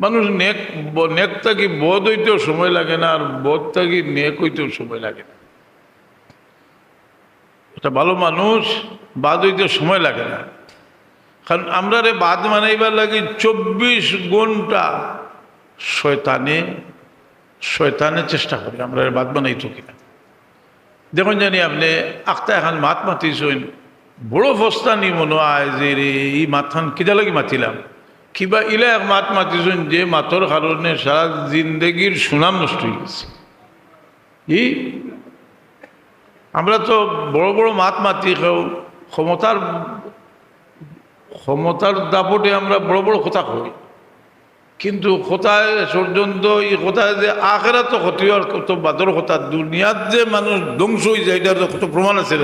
মানুষ নেক থাকি বোধ হইতেও সময় লাগে না, আর বোধ থাকি নেক হইতেও সময় লাগে না। একটা ভালো মানুষ বাদ হইতেও সময় লাগে না, কারণ আমরা রে বাদ মানাইবার লাগে 24 ঘন্টা শয়তানে চেষ্টা করে আমরা বাদ বানাইতো কিনা। দেখুন জানি আপনি আখতা এখন মাত মাতিছেন, বড় ফস্তানি মনে হয় যে রে এই মাথান কিটা লাগি মাতিলাম, কিবা ইলা এক মাত মাতিছেন যে মাতর কারণে সারা জিন্দগির সুনাম নষ্ট হয়ে গেছে। আমরা তো বড় বড় মাত মাতি খাও, ক্ষমতার দাপটে আমরা বড় বড় কথা কই, কিন্তু কোথায় পর্যন্ত এই কোথায় যে আখেরা তো ক্ষতি হওয়ার কত বাদর কথা, দুনিয়ার যে মানুষ ধ্বংস হয়ে যায় এটার কত প্রমাণ আছে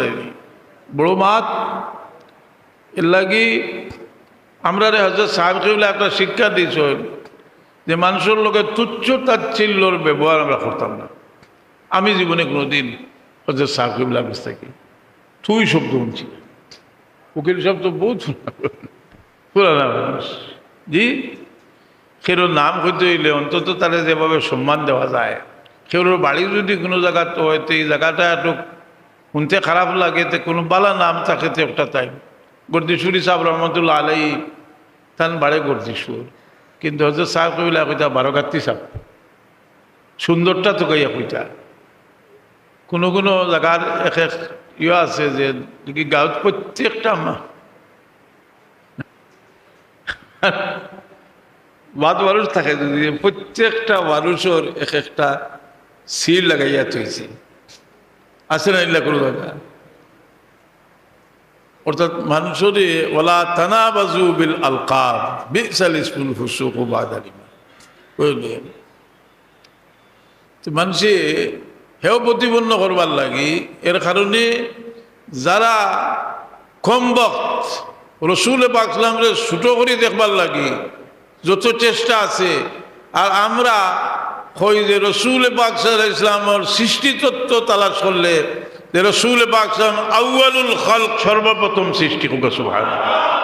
বড় মাত। এর লাগি আমরা রে হযরত সাহেব কিবলা একটা শিক্ষা দিয়েছেন যে মানুষের লোকে তুচ্ছ তাচ্ছিল্যর ব্যবহার আমরা করতাম না। আমি জীবনে কোনোদিন হযরত সাহেব কিবলা কাছ থেকে তুই শব্দ শুনছি, উকিল শব্দ বহুত পুরানা মানুষ। জি, কেউ নাম করতে হইলে অন্তত তারা যেভাবে সম্মান দেওয়া যায়, কেউর বাড়ি যদি কোনো জায়গাতে হয়তো এই জায়গাটা একটু শুনতে খারাপ লাগে, তো কোনো বালা নাম থাকে তো একটা তাই গর্দিসুরি সাহেব রহমতুল্লাহ আলাই তান বাড়ে গর্দিসুর, কিন্তু হযরত সাহেব কইলা কইতা বারোগাত্তি সাহেব, সুন্দরটা তো কইয়া কইতা। কোনো কোনো জায়গার এক এক ইয়ে আছে যে গাঁত প্রত্যেকটা বাদ মানুষ থাকে যদি প্রত্যেকটা মানুষের এক একটা সিল লাগাইয়া থইছে, আছে না ইল্লা কোনো জায়গা। অর্থাৎ মানুষের ওয়ালা তানাবাজু বিল আলকাব বিসাল ইসমুল ফুসুক বাদাল ঈমান কইলেন। তো মানুষে হেও প্রতিপন্ন করবার লাগি, এর কারণে যারা কম বক্ত রসুল পাক সাল্লাল্লাহু আলাইহি ওয়াসাল্লামকে ছোট করে দেখবার লাগি যত চেষ্টা আছে, আর আমরা কই যে রসুল পাক সাল্লাল্লাহু আলাইহি ওয়াসাল্লামের সৃষ্টিতত্ত্ব তালাশ করলে যে রসুল পাক সাল্লাল্লাহু আলাইহি ওয়াসাল্লাম আউয়ালুল খালক, সর্বপ্রথম সৃষ্টি। সুবহানাল্লাহ।